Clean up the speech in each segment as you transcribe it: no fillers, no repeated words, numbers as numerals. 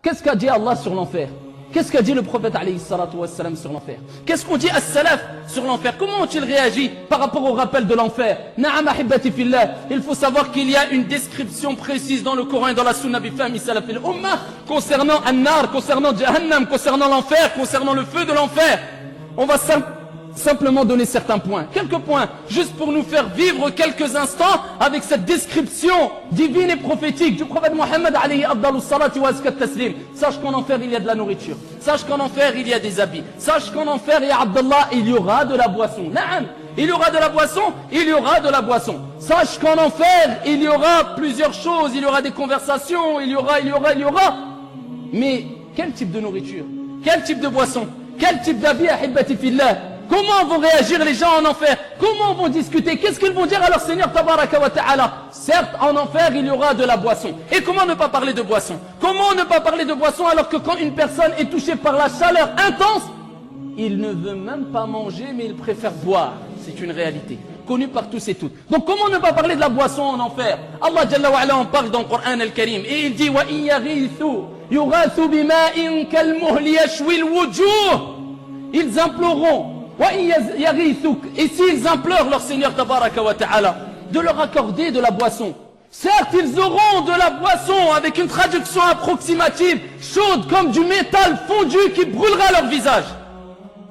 Qu'est-ce qu'a dit Allah sur l'enfer? Qu'est-ce qu'a dit le prophète alayhi salatu wassalam sur l'enfer? Qu'est-ce qu'on dit as-salaf sur l'enfer? Comment ont-ils réagi par rapport au rappel de l'enfer? Na'am ahibati fillah, il faut savoir qu'il y a une description précise dans le Coran et dans la sunna bi fahmi salaf al-ummah concernant an-nar, concernant jahannam, concernant l'enfer, concernant le feu de l'enfer. On va simplement donner certains points, quelques points, juste pour nous faire vivre quelques instants avec cette description divine et prophétique du prophète Mohammed alayhi afdalus salati wa azkat taslim. Sache qu'en enfer il y a de la nourriture, sache qu'en enfer il y a des habits, sache qu'en enfer, ya Abdallah, il y aura de la boisson. Naam, il y aura de la boisson, il y aura de la boisson. Sache qu'en enfer il y aura plusieurs choses, il y aura des conversations, il y aura. Mais quel type de nourriture, quel type de boisson, quel type d'habit, ahibati fillah? Comment vont réagir les gens en enfer? Comment vont discuter? Qu'est-ce qu'ils vont dire à leur Seigneur tabaraka wa ta'ala? Certes, en enfer, il y aura de la boisson. Et comment ne pas parler de boisson? Comment ne pas parler de boisson alors que quand une personne est touchée par la chaleur intense, il ne veut même pas manger, mais il préfère boire. C'est une réalité connue par tous et toutes. Donc comment ne pas parler de la boisson en enfer? Allah Jalla wa Ala en parle dans le Coran al-Karim. Et il dit wa in yaghithu yughathu bima'in kalmuhli yashwi al-wujuh. Ils imploreront. Et s'ils implorent leur Seigneur tabaraka wa ta'ala de leur accorder de la boisson, certes ils auront de la boisson avec une traduction approximative, chaude comme du métal fondu qui brûlera leur visage.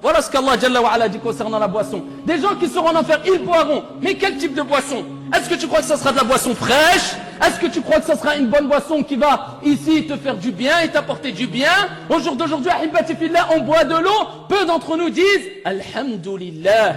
Voilà ce qu'Allah Jalla wa Ala dit concernant la boisson. Des gens qui seront en enfer, ils boiront. Mais quel type de boisson? Est-ce que tu crois que ça sera de la boisson fraîche? Est-ce que tu crois que ça sera une bonne boisson qui va ici te faire du bien et t'apporter du bien? Au jour d'aujourd'hui, ahibati fillah, on boit de l'eau. Peu d'entre nous disent Alhamdulillah.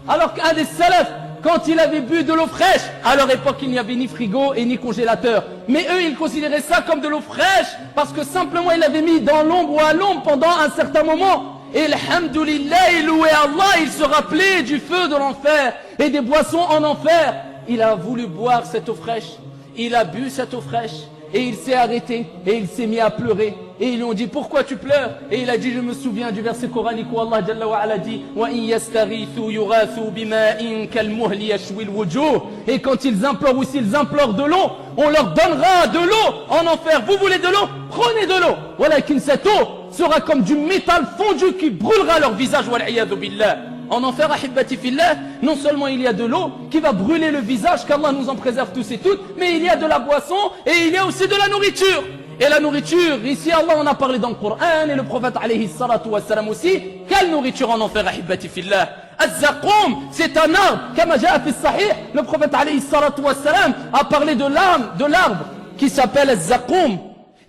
Alors qu'un des salafs, quand il avait bu de l'eau fraîche, à leur époque il n'y avait ni frigo et ni congélateur, mais eux ils considéraient ça comme de l'eau fraîche parce que simplement ils l'avaient mis dans l'ombre ou à l'ombre pendant un certain moment. Et alhamdulillah, il louait Allah, il se rappelait du feu de l'enfer et des boissons en enfer. Il a voulu boire cette eau fraîche, il a bu cette eau fraîche et il s'est arrêté et il s'est mis à pleurer. Et ils lui ont dit pourquoi tu pleures? Et il a dit je me souviens du verset coranique où Allah Jalla wa Ala dit wa in yastaghithu yughathu bima'in kalmuhli yashwi alwujuh. Et quand ils implorent ou s'ils implorent de l'eau, on leur donnera de l'eau en enfer. Vous voulez de l'eau? Prenez de l'eau. Walakin cette eau sera comme du métal fondu qui brûlera leur visage. Wal iyadu billah. En enfer, ahibati fillah, non seulement il y a de l'eau qui va brûler le visage, qu'Allah nous en préserve tous et toutes, mais il y a de la boisson et il y a aussi de la nourriture. Et la nourriture, ici Allah en a parlé dans le Coran et le prophète alayhi salatu wassalam aussi. Quelle nourriture en enfer, ahibati fillah? Az-zaqum, c'est un arbre, kama ja'a fi sahih, le prophète alayhi salatu wassalam a parlé de l'arbre qui s'appelle Az-zaqum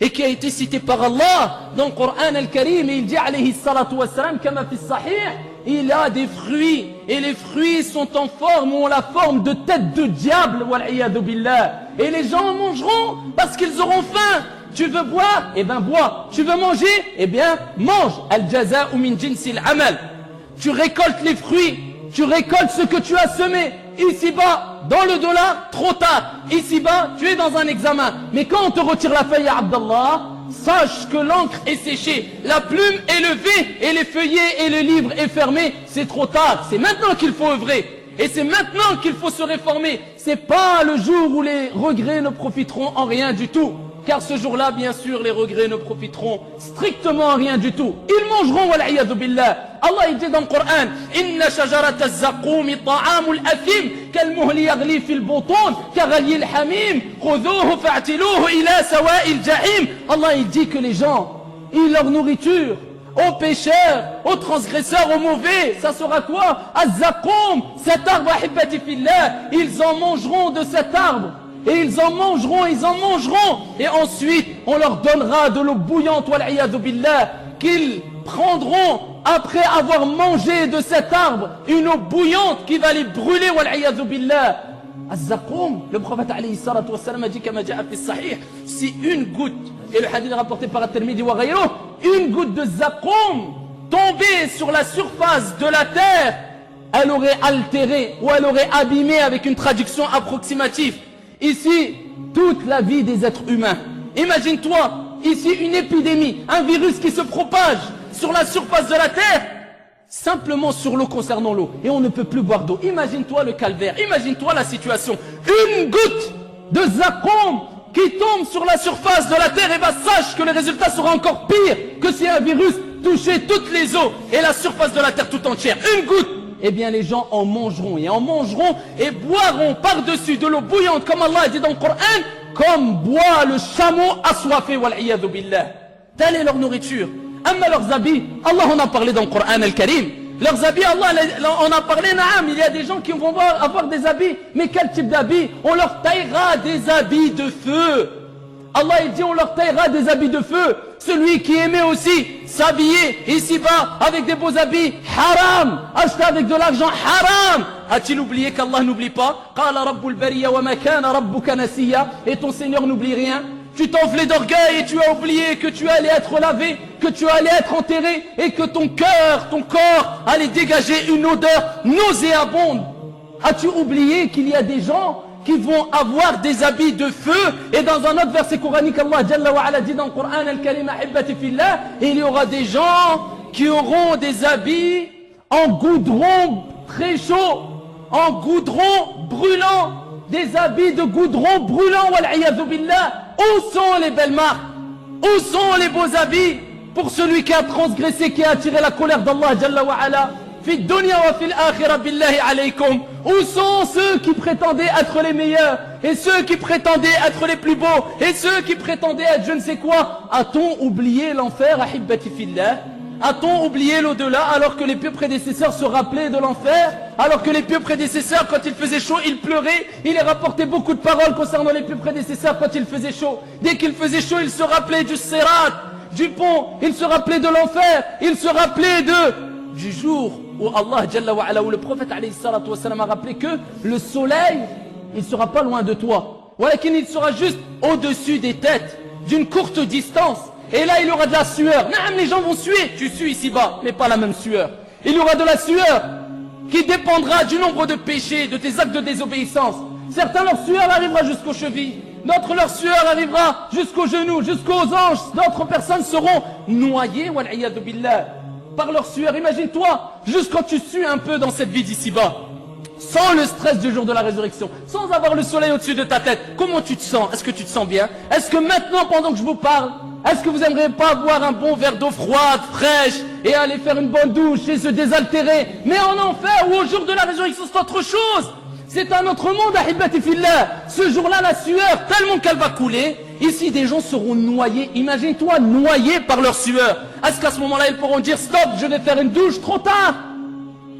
et qui a été cité par Allah dans le Coran al-Karim. Et il dit alayhi salatu wassalam, kama fi sahih, il a des fruits et les fruits sont en forme ou ont la forme de tête de diable, wal iyadu billah. Et les gens en mangeront parce qu'ils auront faim. Tu veux boire? Eh bien bois. Tu veux manger? Eh bien mange. Al-jaza'u min jinsil amal. Tu récoltes les fruits, tu récoltes ce que tu as semé. Ici-bas, dans le dollar, trop tard. Ici-bas, tu es dans un examen. Mais quand on te retire la feuille, Abdallah, sache que l'encre est séchée, la plume est levée et les feuillets et le livre est fermé. C'est trop tard. C'est maintenant qu'il faut œuvrer. Et c'est maintenant qu'il faut se réformer. C'est pas le jour où les regrets ne profiteront en rien du tout. Car ce jour-là, bien sûr, les regrets ne profiteront strictement en rien du tout. Ils mangeront, wal iyadu billah. Allah il dit dans le Coran, Inna shajarata az-zaqumi ta'amul athim, kalmuhli yaghli fil butun, kaghali al-hamim, khudhuhu fa'tiluhu ila sawa'il jahim. Allah il dit que les gens, ils leur nourriture aux pécheurs, aux transgresseurs, aux mauvais, ça sera quoi? Az-zaqum, cet arbre, ahibati fillah, ils en mangeront de cet arbre. Et ils en mangeront, et ensuite on leur donnera de l'eau bouillante, wal iyadu billah, qu'ils prendront après avoir mangé de cet arbre, une eau bouillante qui va les brûler, wal iyadu billah. Az-zaqum, le prophète alayhi salatu wassalam a dit kama ja'a fi sahih, si une goutte, et le hadith est rapporté par At-Tirmidhi wa ghayruh, une goutte de zaqum tombée sur la surface de la terre, elle aurait altéré ou elle aurait abîmé, avec une traduction approximative, ici, toute la vie des êtres humains. Imagine-toi, ici, une épidémie, un virus qui se propage sur la surface de la terre, simplement sur l'eau, concernant l'eau. Et on ne peut plus boire d'eau. Imagine-toi le calvaire, imagine-toi la situation. Une goutte de zaqum qui tombe sur la surface de la terre, et bah sache que le résultat sera encore pire que si un virus touchait toutes les eaux et la surface de la terre tout entière. Une goutte, eh bien les gens en mangeront et boiront par-dessus de l'eau bouillante, comme Allah a dit dans le Coran, comme boit le chameau assoiffé, wal'iyadu billah. Telle est leur nourriture. Amma leurs habits, Allah en a parlé dans le Coran al-Karim. Leurs habits, Allah en a parlé, naam, il y a des gens qui vont avoir des habits, mais quel type d'habits? On leur taillera des habits de feu. Allah il dit on leur taillera des habits de feu. Celui qui aimait aussi s'habiller ici-bas avec des beaux habits, haram. Acheter avec de l'argent, haram. A-t-il oublié qu'Allah n'oublie pas? Qala rabbul bariya wa ma kana rabbuka nasiya. Et ton Seigneur n'oublie rien. Tu t'enflais d'orgueil et tu as oublié que tu allais être lavé, que tu allais être enterré et que ton cœur, ton corps allait dégager une odeur nauséabonde. As-tu oublié qu'il y a des gens qui vont avoir des habits de feu? Et dans un autre verset coranique, Allah Jalla wa Ala dit dans le Coran al-Karim, ahibbati fillah, il y aura des gens qui auront des habits en goudron très chaud, en goudron brûlant, des habits de goudron brûlant, wal-iyadhu billah. Où sont les belles marques? Où sont les beaux habits pour celui qui a transgressé, qui a attiré la colère d'Allah Jalla wa Ala? Fi dunya wa fil akhirah billahi alaykum. Où sont ceux qui prétendaient être les meilleurs et ceux qui prétendaient être les plus beaux et ceux qui prétendaient être je ne sais quoi? A-t-on oublié l'enfer, ahibbati fillah? A-t-on oublié l'au-delà alors que les pieux prédécesseurs se rappelaient de l'enfer? Alors que les pieux prédécesseurs, quand il faisait chaud, ils pleuraient. Il est rapporté beaucoup de paroles concernant les pieux prédécesseurs quand il faisait chaud. Dès qu'il faisait chaud, ils se rappelaient du Sirat, du pont. Ils se rappelaient de l'enfer. Ils se rappelaient du jour où Allah Jalla wa Ala, où le prophète alayhi salatu wa salam a rappelé que le soleil, il ne sera pas loin de toi. Voilà qu'il sera juste au-dessus des têtes, d'une courte distance. Et là, il y aura de la sueur. Naam, les gens vont suer. Tu sues ici-bas, mais pas la même sueur. Il y aura de la sueur qui dépendra du nombre de péchés, de tes actes de désobéissance. Certains, leur sueur arrivera jusqu'aux chevilles. D'autres, leur sueur arrivera jusqu'aux genoux, jusqu'aux hanches. D'autres personnes seront noyées, wal'iyadu billah, par leur sueur. Imagine-toi, juste quand tu sues un peu dans cette vie d'ici-bas, sans le stress du jour de la résurrection, sans avoir le soleil au-dessus de ta tête, comment tu te sens? Est-ce que tu te sens bien? Est-ce que maintenant, pendant que je vous parle, est-ce que vous aimeriez pas boire un bon verre d'eau froide, fraîche, et aller faire une bonne douche et se désaltérer? Mais en enfer ou au jour de la résurrection, c'est autre chose. C'est un autre monde, ahibbati fillah. Ce jour-là, la sueur, tellement qu'elle va couler, ici des gens seront noyés. Imagine-toi, noyés par leur sueur. Est-ce qu'à ce moment-là, ils pourront dire, stop, je vais faire une douche, trop tard?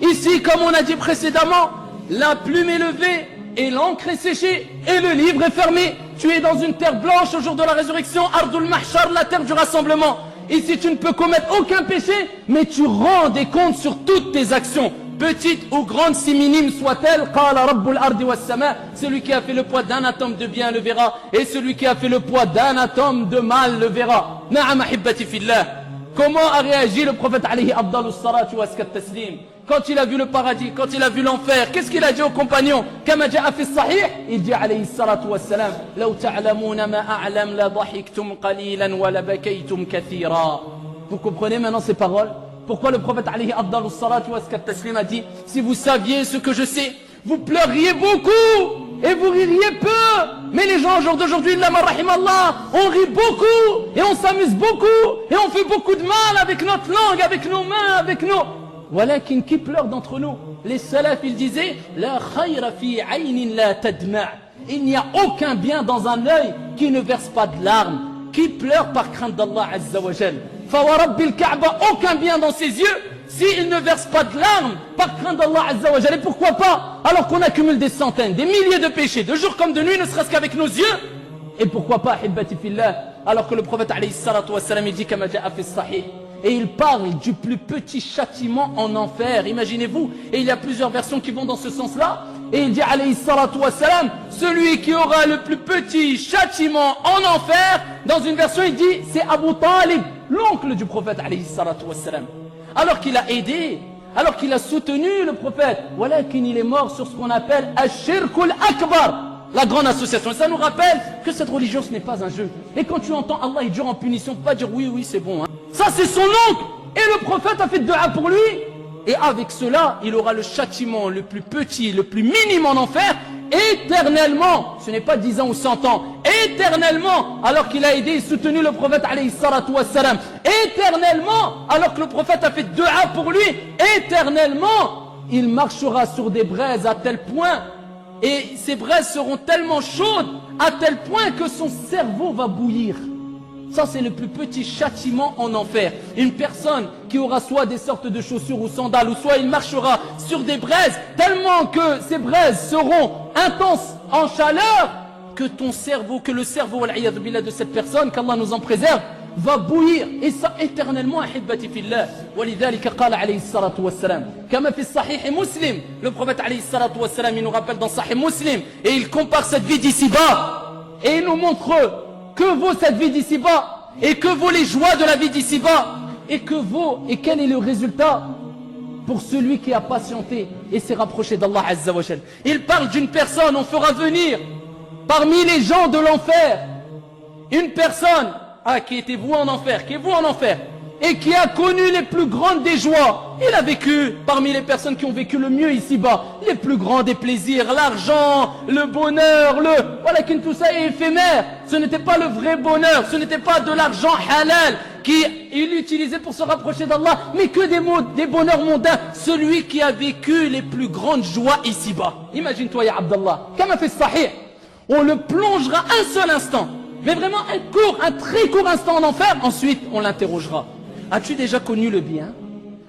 Ici, comme on a dit précédemment, la plume est levée et l'encre est séchée et le livre est fermé. Tu es dans une terre blanche au jour de la résurrection, Ardul Mahshar, la terre du rassemblement. Ici, tu ne peux commettre aucun péché, mais tu rends des comptes sur toutes tes actions, petites ou grandes, si minimes soient-elles. Qala Rabbul Ardi was Sama, celui qui a fait le poids d'un atome de bien le verra, et celui qui a fait le poids d'un atome de mal le verra. Na'am ahibbati fillah. Comment a réagi le prophète alayhi afdalus salatu wa askat taslim quand il a vu le paradis, quand il a vu l'enfer? Qu'est-ce qu'il a dit aux compagnons? Kama ja'a fi sahih, il dit alayhi salatu wa salam, law ta'lamuna ma a'lam la dhahiktum qalilan wa la bakaytum kathira. Vous comprenez maintenant ces paroles? Pourquoi le prophète alayhi afdalus salatu wa askat taslim a dit, si vous saviez ce que je sais, vous pleuriez beaucoup et vous ririez peu. Mais les gens au jour d'aujourd'hui, on rit beaucoup et on s'amuse beaucoup et on fait beaucoup de mal avec notre langue, avec nos mains, avec nos... Walakin, qui pleure d'entre nous? Les salafs, ils disaient, la khayra fi aynin la tadma'. Il n'y a aucun bien dans un œil qui ne verse pas de larmes, qui pleure par crainte d'Allah Azza wa Jal. Fa wa rabbil Ka'ba, aucun bien dans ses yeux s'il ne verse pas de larmes par crainte d'Allah Azza wa Jal. Et pourquoi pas? Alors qu'on accumule des centaines, des milliers de péchés, de jour comme de nuit, ne serait-ce qu'avec nos yeux. Et pourquoi pas, hibbati fillah, alors que le prophète alayhi salatu wa salam, il dit kama ja'a fi sahih. Et il parle du plus petit châtiment en enfer. Imaginez-vous. Et il y a plusieurs versions qui vont dans ce sens-là. Et il dit alayhi salatu wa salam, celui qui aura le plus petit châtiment en enfer. Dans une version, il dit, c'est Abu Talib, l'oncle du prophète alayhi salatu wa salam. Alors qu'il a aidé, alors qu'il a soutenu le prophète. Voilà qu'il est mort sur ce qu'on appelle Ash-Shirkul Akbar, la grande association. Et ça nous rappelle que cette religion, ce n'est pas un jeu. Et quand tu entends Allah est dur en punition, pas dire oui, oui, c'est bon. Hein. Ça, c'est son oncle. Et le prophète a fait dua pour lui. Et avec cela, il aura le châtiment le plus petit, le plus minime en enfer, éternellement. Ce n'est pas 10 ans ou 100 ans. éternellement, alors qu'il a aidé et soutenu le prophète alayhi salatu wassalam, éternellement, alors que le prophète a fait dua pour lui, éternellement, il marchera sur des braises à tel point, et ces braises seront tellement chaudes, à tel point que son cerveau va bouillir. Ça, c'est le plus petit châtiment en enfer. Une personne qui aura soit des sortes de chaussures ou sandales, ou soit il marchera sur des braises, tellement que ces braises seront intenses en chaleur, que ton cerveau, que le cerveau de cette personne, qu'Allah nous en préserve, va bouillir. Et ça éternellement, ahibbati fillah. ولذلك قال عليه الصلاة والسلام كما في الصحيح مسلم. Le prophète عليه الصلاة والسلام, il nous rappelle dans Sahih Muslim, et il compare cette vie d'ici-bas, et il nous montre que vaut cette vie d'ici-bas, et que vaut les joies de la vie d'ici-bas, et quel est le résultat pour celui qui a patienté et s'est rapproché d'Allah Azza wa Jal. Il parle d'une personne, on fera venir parmi les gens de l'enfer une personne qui était vouée en enfer, qui est vouée en enfer, et qui a connu les plus grandes des joies. Il a vécu parmi les personnes qui ont vécu le mieux ici-bas, les plus grands des plaisirs, l'argent, le bonheur, voilà, que tout ça est éphémère. Ce n'était pas le vrai bonheur, ce n'était pas de l'argent halal qu'il utilisait pour se rapprocher d'Allah, mais que des bonheurs mondains. Celui qui a vécu les plus grandes joies ici-bas. Imagine-toi, ya Abdallah, comme a fait Sahih, on le plongera un seul instant, mais vraiment un très court instant en enfer, ensuite on l'interrogera. As-tu déjà connu le bien?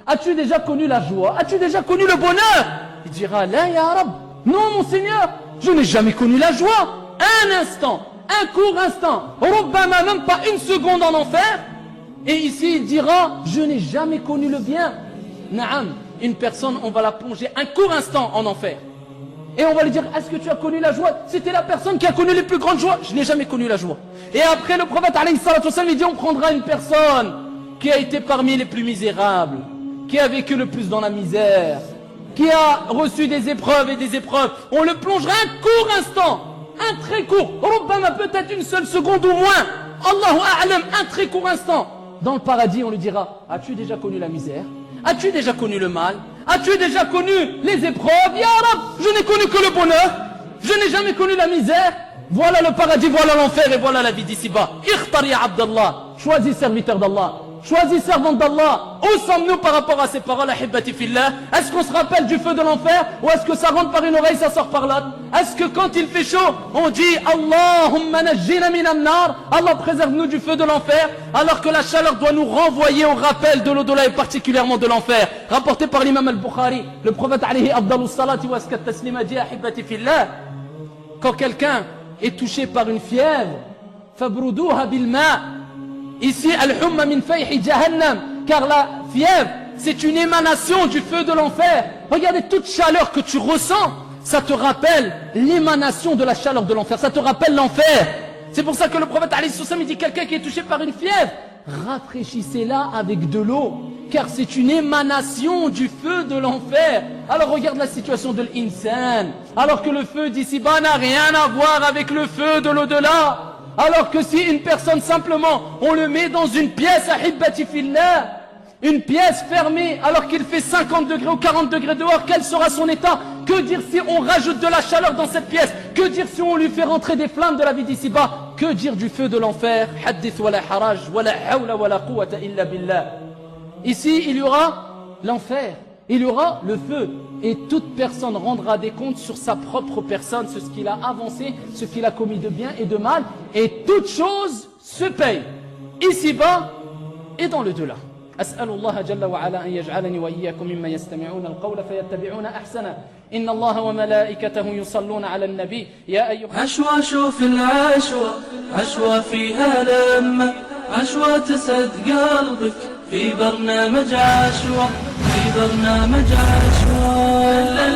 As-tu déjà connu la joie? As-tu déjà connu le bonheur? Il dira, la ya Rab, non mon Seigneur, je n'ai jamais connu la joie. Un instant, un court instant, Rubbama, même pas une seconde en enfer. Et ici il dira, je n'ai jamais connu le bien. Naam, une personne, on va la plonger un court instant en enfer. Et on va lui dire, est-ce que tu as connu la joie? C'était la personne qui a connu les plus grandes joies. Je n'ai jamais connu la joie. Et après le prophète alayhi salatu wassalam, il dit, on prendra une personne qui a été parmi les plus misérables, qui a vécu le plus dans la misère, qui a reçu des épreuves et des épreuves. On le plongera un court instant, un très court, Rubbama, peut-être une seule seconde ou moins, Allahu a'lam, un très court instant. Dans le paradis, on lui dira, as-tu déjà connu la misère? As-tu déjà connu le mal? As-tu déjà connu les épreuves? Ya Rab, je n'ai connu que le bonheur, je n'ai jamais connu la misère. Voilà le paradis, voilà l'enfer et voilà la vie d'ici-bas. Ikhtar ya Abdallah, choisis serviteur d'Allah. Choisis servant d'Allah. Où sommes-nous par rapport à ces paroles, ahibbati fillah? Est-ce qu'on se rappelle du feu de l'enfer? Ou est-ce que ça rentre par une oreille, ça sort par l'autre? Est-ce que quand il fait chaud, on dit Allahumma najjina minan nar, Allah préserve-nous du feu de l'enfer, alors que la chaleur doit nous renvoyer au rappel de l'au-delà et particulièrement de l'enfer? Rapporté par l'imam al-Bukhari, le prophète alayhi afdalus salati wa askat taslima dit, ahibbati fillah, quand quelqu'un est touché par une fièvre, fabruduha bil ma'. Ici, al-humma min fayhi jahannam, car la fièvre, c'est une émanation du feu de l'enfer. Regardez, toute chaleur que tu ressens, ça te rappelle l'émanation de la chaleur de l'enfer, ça te rappelle l'enfer. C'est pour ça que le prophète alayhi sallam, il dit, quelqu'un qui est touché par une fièvre, rafraîchissez-la avec de l'eau, car c'est une émanation du feu de l'enfer. Alors regarde la situation de l'insan, alors que le feu d'ici-bas n'a rien à voir avec le feu de l'au-delà. Alors que si une personne simplement, on le met dans une pièce, ahibbati fillah, une pièce fermée, alors qu'il fait 50 degrés ou 40 degrés dehors, quel sera son état? Que dire si on rajoute de la chaleur dans cette pièce? Que dire si on lui fait rentrer des flammes de la vie d'ici-bas? Que dire du feu de l'enfer? Haddith wa la haraj, wa la hawla wa la quwwata illa billah. Ici, il y aura l'enfer, il y aura le feu. Et toute personne rendra des comptes sur sa propre personne, sur ce qu'il a avancé, ce qu'il a commis de bien et de mal. Et toute chose se paye, ici-bas et dans le delà. أسأل الله جل وعلا أن يجعلني وإياكم ممن يستمعون القول فيتبعون أحسنه إن الله وملائكته يصلون على النبي يا أيها عشوة شوف العشوة عشوة فيها لمة عشوة تسعد قلبك في برنامج عشوة في برنامج عشوة